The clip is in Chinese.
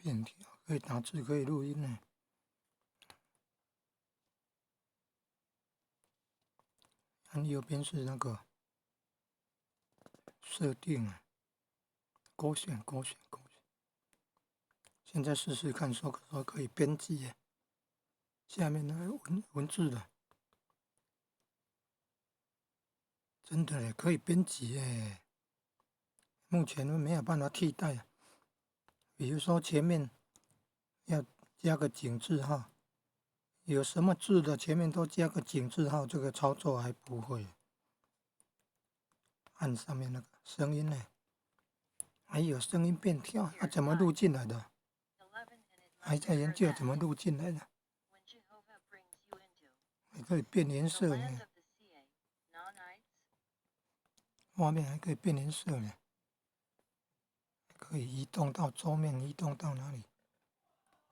变调，可以打字，可以录音呢。按右边是那个设定啊，勾选。现在试试看，说可以编辑耶。下面那个文字的，真的也可以编辑耶。目前没有办法替代，比如说前面要加个井字号，有什么字的前面都加个井字号，这个操作还不会。按上面那个声音呢，还有声音变调，那怎么录进来的？还在研究怎么录进来的。还可以变颜色呢，画面还可以变颜色呢，可以移动到桌面，移动到哪里？